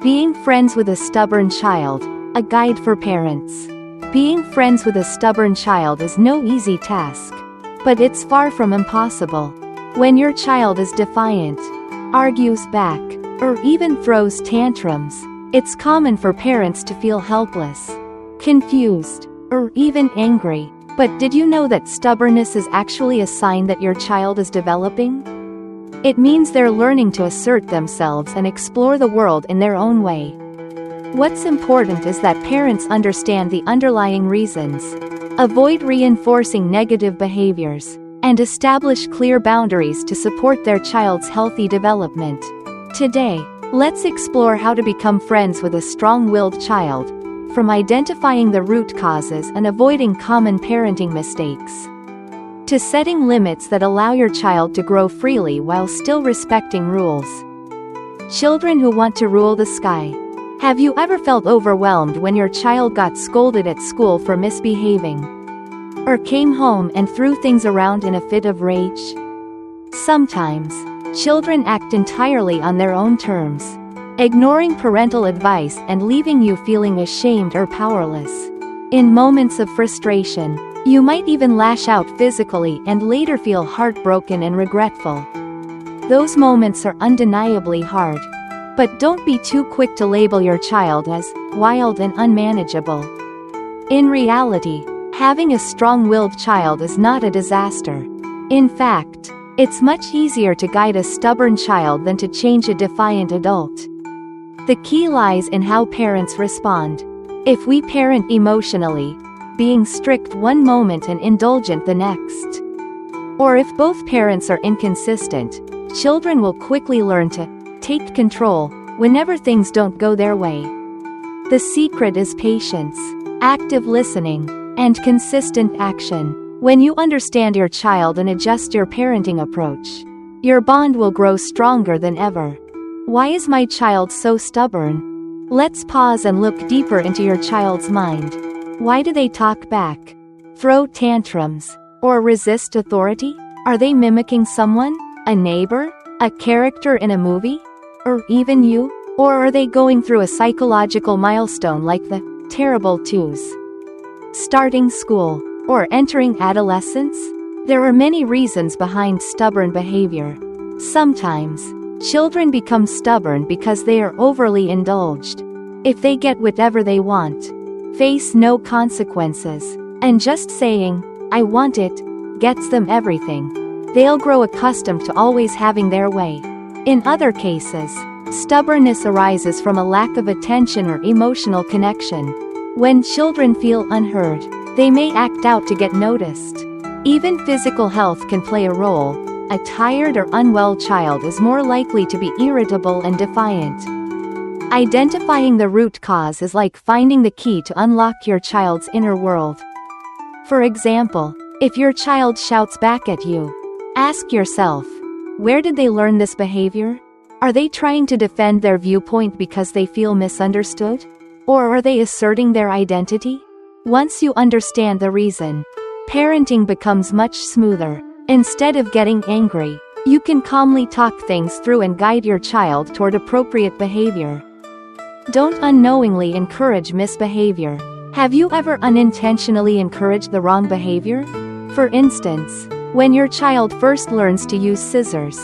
Being friends with a stubborn child, a guide for parents. Being friends with a stubborn child is no easy task. But it's far from impossible. When your child is defiant, argues back, or even throws tantrums, it's common for parents to feel helpless, confused, or even angry. But did you know that stubbornness is actually a sign that your child is developing? It means they're learning to assert themselves and explore the world in their own way. What's important is that parents understand the underlying reasons, avoid reinforcing negative behaviors, and establish clear boundaries to support their child's healthy development. Today, let's explore how to become friends with a strong-willed child, from identifying the root causes and avoiding common parenting mistakes, to setting limits that allow your child to grow freely while still respecting rules. Children who want to rule the sky. Have you ever felt overwhelmed when your child got scolded at school for misbehaving? Or came home and threw things around in a fit of rage? Sometimes, children act entirely on their own terms, ignoring parental advice and leaving you feeling ashamed or powerless. In moments of frustration, you might even lash out physically and later feel heartbroken and regretful. Those moments are undeniably hard. But don't be too quick to label your child as wild and unmanageable. In reality, having a strong-willed child is not a disaster. In fact, it's much easier to guide a stubborn child than to change a defiant adult. The key lies in how parents respond. If we parent emotionally, being strict one moment and indulgent the next, or if both parents are inconsistent, children will quickly learn to take control whenever things don't go their way. The secret is patience, active listening, and consistent action. When you understand your child and adjust your parenting approach, your bond will grow stronger than ever. Why is my child so stubborn? Let's pause and look deeper into your child's mind. Why do they talk back, throw tantrums, or resist authority? Are they mimicking someone, a neighbor, a character in a movie? Or even you? Or are they going through a psychological milestone like the terrible twos? Starting school, or entering adolescence? There are many reasons behind stubborn behavior. Sometimes, children become stubborn because they are overly indulged. If they get whatever they want, face no consequences, and just saying, "I want it," gets them everything, they'll grow accustomed to always having their way. In other cases, stubbornness arises from a lack of attention or emotional connection. When children feel unheard, they may act out to get noticed. Even physical health can play a role. A tired or unwell child is more likely to be irritable and defiant. Identifying the root cause is like finding the key to unlock your child's inner world. For example, if your child shouts back at you, ask yourself, where did they learn this behavior? Are they trying to defend their viewpoint because they feel misunderstood? Or are they asserting their identity? Once you understand the reason, parenting becomes much smoother. Instead of getting angry, you can calmly talk things through and guide your child toward appropriate behavior. Don't unknowingly encourage misbehavior. Have you ever unintentionally encouraged the wrong behavior? For instance, when your child first learns to use scissors,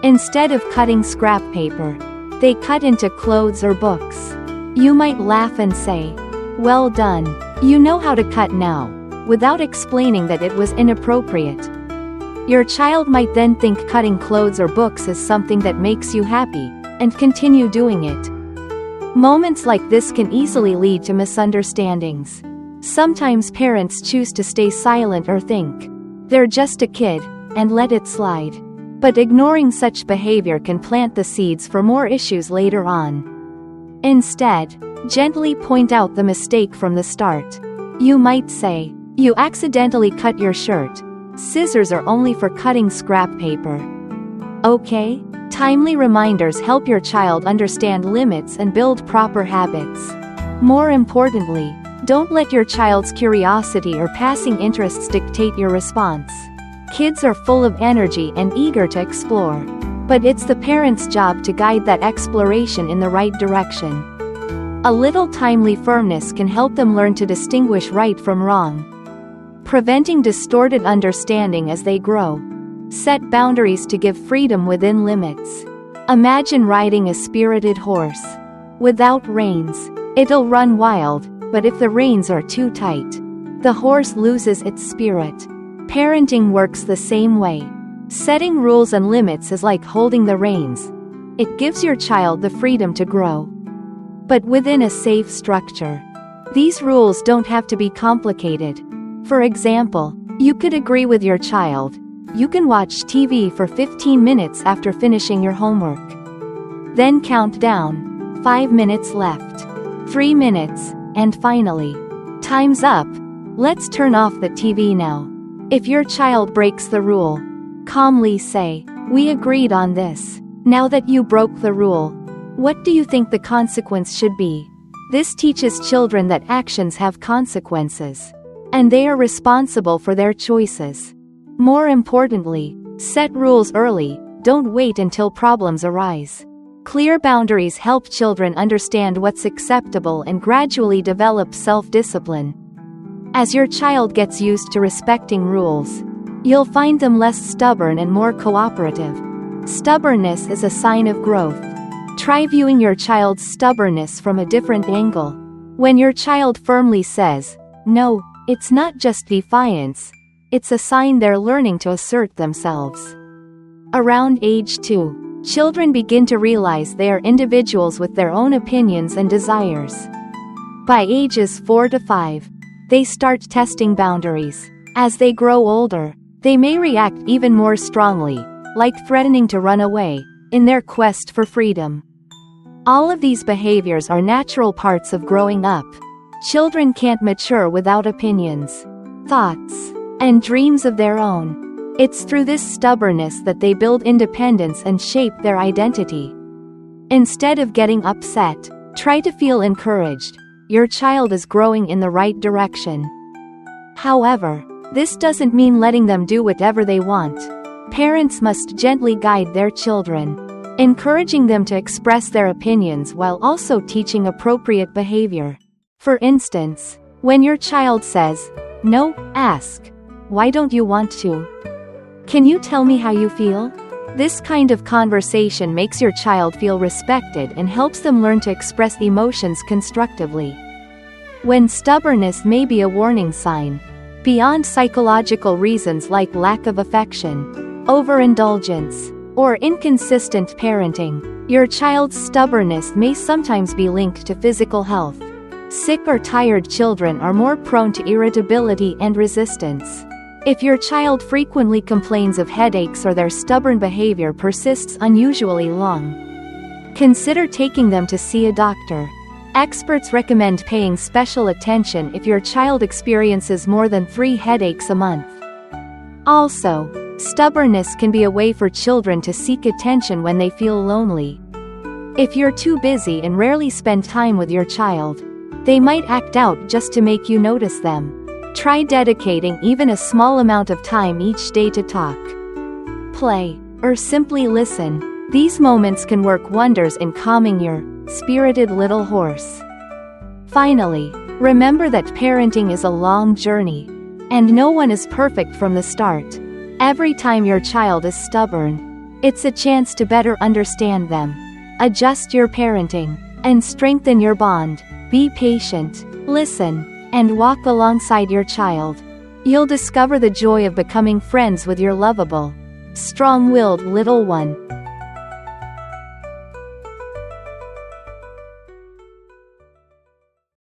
instead of cutting scrap paper, they cut into clothes or books. You might laugh and say, "Well done, you know how to cut now," without explaining that it was inappropriate. Your child might then think cutting clothes or books is something that makes you happy, and continue doing it. Moments like this can easily lead to misunderstandings. Sometimes parents choose to stay silent or think, "They're just a kid," and let it slide. But ignoring such behavior can plant the seeds for more issues later on. Instead, gently point out the mistake from the start. You might say, "You accidentally cut your shirt. Scissors are only for cutting scrap paper." Okay? Timely reminders help your child understand limits and build proper habits. More importantly, don't let your child's curiosity or passing interests dictate your response. Kids are full of energy and eager to explore. But it's the parent's job to guide that exploration in the right direction. A little timely firmness can help them learn to distinguish right from wrong, preventing distorted understanding as they grow. Set boundaries to give freedom within limits. Imagine riding a spirited horse. Without reins, it'll run wild, but if the reins are too tight, the horse loses its spirit. Parenting works the same way. Setting rules and limits is like holding the reins. It gives your child the freedom to grow, but within a safe structure. These rules don't have to be complicated. For example, you could agree with your child, you can watch TV for 15 minutes after finishing your homework. Then count down. 5 minutes left. 3 minutes, and finally, time's up. Let's turn off the TV now. If your child breaks the rule, calmly say, "We agreed on this. Now that you broke the rule, what do you think the consequence should be?" This teaches children that actions have consequences, and they are responsible for their choices. More importantly, set rules early, don't wait until problems arise. Clear boundaries help children understand what's acceptable and gradually develop self-discipline. As your child gets used to respecting rules, you'll find them less stubborn and more cooperative. Stubbornness is a sign of growth. Try viewing your child's stubbornness from a different angle. When your child firmly says, "No," it's not just defiance, it's a sign they're learning to assert themselves. Around age 2, children begin to realize they are individuals with their own opinions and desires. By ages 4 to 5, they start testing boundaries. As they grow older, they may react even more strongly, like threatening to run away, in their quest for freedom. All of these behaviors are natural parts of growing up. Children can't mature without opinions, thoughts, and dreams of their own. It's through this stubbornness that they build independence and shape their identity. Instead of getting upset, try to feel encouraged. Your child is growing in the right direction. However, this doesn't mean letting them do whatever they want. Parents must gently guide their children, encouraging them to express their opinions while also teaching appropriate behavior. For instance, when your child says, "No," ask, "Why don't you want to? Can you tell me how you feel?" This kind of conversation makes your child feel respected and helps them learn to express emotions constructively. When stubbornness may be a warning sign, beyond psychological reasons like lack of affection, overindulgence, or inconsistent parenting, your child's stubbornness may sometimes be linked to physical health. Sick or tired children are more prone to irritability and resistance. If your child frequently complains of headaches or their stubborn behavior persists unusually long, consider taking them to see a doctor. Experts recommend paying special attention if your child experiences more than 3 headaches a month. Also, stubbornness can be a way for children to seek attention when they feel lonely. If you're too busy and rarely spend time with your child, they might act out just to make you notice them. Try dedicating even a small amount of time each day to talk, play, or simply listen. These moments can work wonders in calming your spirited little horse. Finally, remember that parenting is a long journey, and no one is perfect from the start. Every time your child is stubborn, it's a chance to better understand them. Adjust your parenting, and strengthen your bond. Be patient, listen, and walk alongside your child. You'll discover the joy of becoming friends with your lovable, strong-willed little one.